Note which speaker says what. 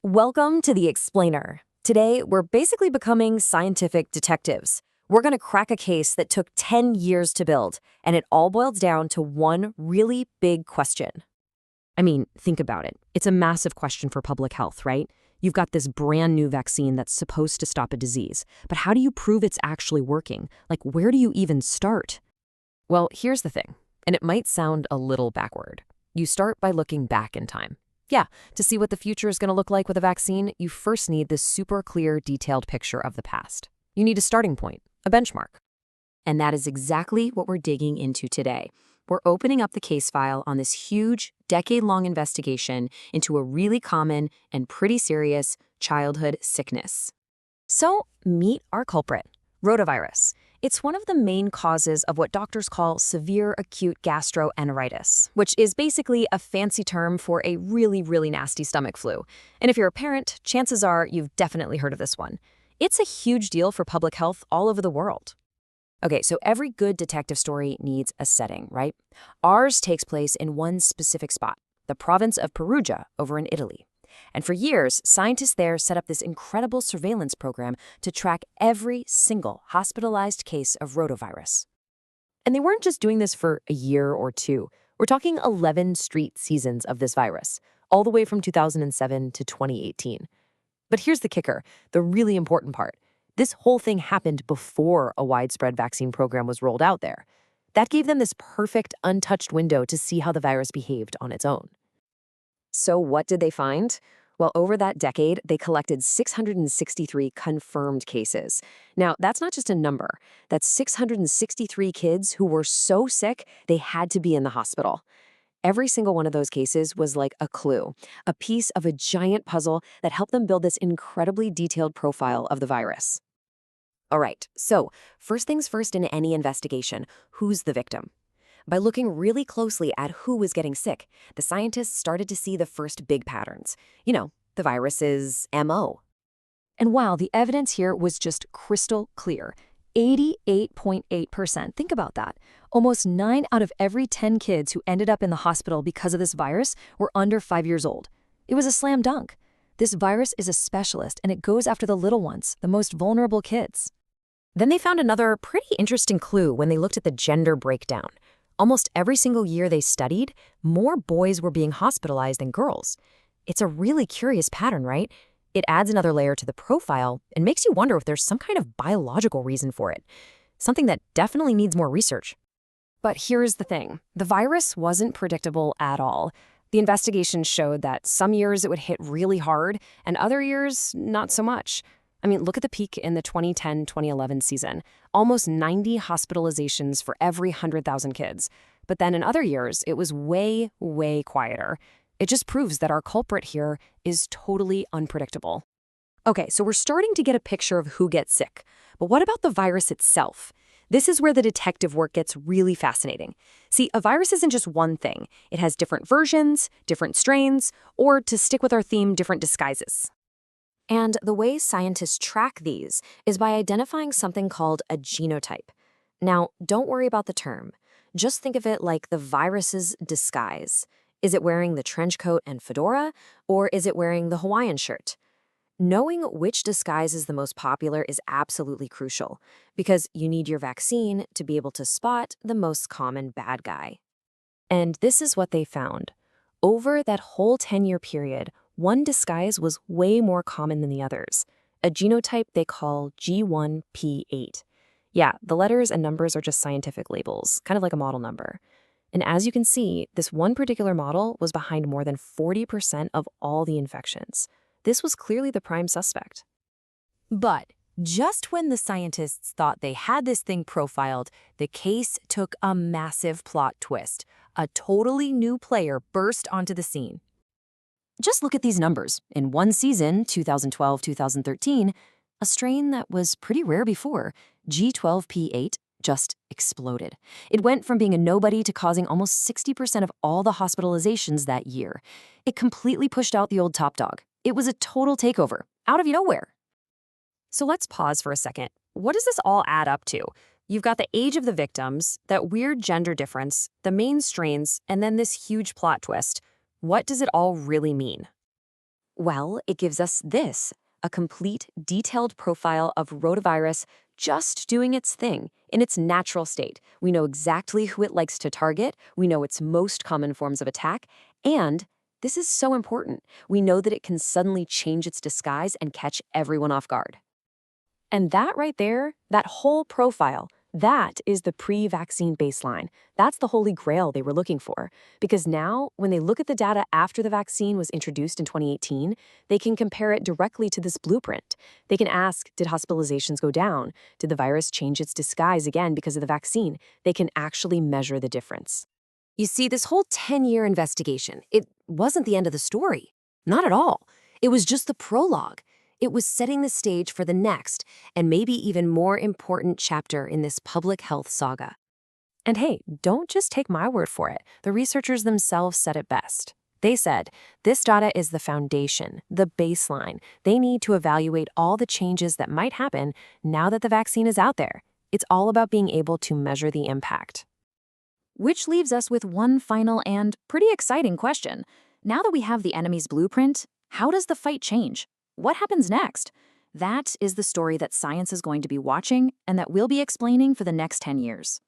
Speaker 1: Welcome to The Explainer. Today, we're basically becoming scientific detectives. We're going to crack a case that took 10 years to build, and it all boils down to one really big question. I mean, think about it. It's a massive question for public health, right? You've got this brand new vaccine that's supposed to stop a disease, but how do you prove it's actually working? Like, where do you even start? Well, here's the thing, and it might sound a little backward. You start by looking back in time. Yeah, to see what the future is going to look like with a vaccine, you first need this super clear, detailed picture of the past. You need a starting point, a benchmark. And that is exactly what we're digging into today. We're opening up the case file on this huge, decade-long investigation into a really common and pretty serious childhood sickness. So, meet our culprit, rotavirus. It's one of the main causes of what doctors call severe acute gastroenteritis, which is basically a fancy term for a really, really nasty stomach flu. And if you're a parent, chances are you've definitely heard of this one. It's a huge deal for public health all over the world. Okay, so every good detective story needs a setting, right? Ours takes place in one specific spot, the province of Perugia over in Italy. And for years, scientists there set up this incredible surveillance program to track every single hospitalized case of rotavirus. And they weren't just doing this for a year or two. We're talking 11 straight seasons of this virus, all the way from 2007 to 2018. But here's the kicker, the really important part. This whole thing happened before a widespread vaccine program was rolled out there. That gave them this perfect, untouched window to see how the virus behaved on its own. So what did they find? Well, over that decade, they collected 663 confirmed cases. Now, that's not just a number. That's 663 kids who were so sick, they had to be in the hospital. Every single one of those cases was like a clue, a piece of a giant puzzle that helped them build this incredibly detailed profile of the virus. All right, so first things first in any investigation, who's the victim? By looking really closely at who was getting sick, the scientists started to see the first big patterns. You know, the virus's MO. And wow, the evidence here was just crystal clear. 88.8%. Think about that. Almost 9 out of every 10 kids who ended up in the hospital because of this virus were under 5 years old. It was a slam dunk. This virus is a specialist, and it goes after the little ones, the most vulnerable kids. Then they found another pretty interesting clue when they looked at the gender breakdown. Almost every single year they studied, more boys were being hospitalized than girls. It's a really curious pattern, right? It adds another layer to the profile and makes you wonder if there's some kind of biological reason for it. Something that definitely needs more research. But here's the thing. The virus wasn't predictable at all. The investigation showed that some years it would hit really hard and other years not so much. I mean, look at the peak in the 2010-2011 season. Almost 90 hospitalizations for every 100,000 kids. But then in other years, it was way, way quieter. It just proves that our culprit here is totally unpredictable. Okay, so we're starting to get a picture of who gets sick. But what about the virus itself? This is where the detective work gets really fascinating. See, a virus isn't just one thing. It has different versions, different strains, or to stick with our theme, different disguises. And the way scientists track these is by identifying something called a genotype. Now, don't worry about the term. Just think of it like the virus's disguise. Is it wearing the trench coat and fedora, or is it wearing the Hawaiian shirt? Knowing which disguise is the most popular is absolutely crucial, because you need your vaccine to be able to spot the most common bad guy. And this is what they found. Over that whole 10-year period, one disguise was way more common than the others, a genotype they call G1P8. Yeah, the letters and numbers are just scientific labels, kind of like a model number. And as you can see, this one particular model was behind more than 40% of all the infections. This was clearly the prime suspect. But just when the scientists thought they had this thing profiled, the case took a massive plot twist. A totally new player burst onto the scene. Just look at these numbers. In one season, 2012-2013, a strain that was pretty rare before, G12P8, just exploded. It went from being a nobody to causing almost 60% of all the hospitalizations that year. It completely pushed out the old top dog. It was a total takeover, out of nowhere. So let's pause for a second. What does this all add up to? You've got the age of the victims, that weird gender difference, the main strains, and then this huge plot twist. What does it all really mean?
Speaker 2: Well, it gives us this, a complete, detailed profile of rotavirus just doing its thing in its natural state. We know exactly who it likes to target, we know its most common forms of attack, and this is so important. We know that it can suddenly change its disguise and catch everyone off guard. And that right there, that whole profile, that is the pre-vaccine baseline. That's the holy grail they were looking for. Because now, when they look at the data after the vaccine was introduced in 2018, they can compare it directly to this blueprint. They can ask, did hospitalizations go down? Did the virus change its disguise again because of the vaccine? They can actually measure the difference. You see, this whole 10-year investigation, it wasn't the end of the story. Not at all. It was just the prologue. It was setting the stage for the next, and maybe even more important chapter in this public health saga. And hey, don't just take my word for it. The researchers themselves said it best. They said, this data is the foundation, the baseline. They need to evaluate all the changes that might happen now that the vaccine is out there. It's all about being able to measure the impact.
Speaker 1: Which leaves us with one final and pretty exciting question. Now that we have the enemy's blueprint, how does the fight change? What happens next? That is the story that science is going to be watching and that we'll be explaining for the next 10 years.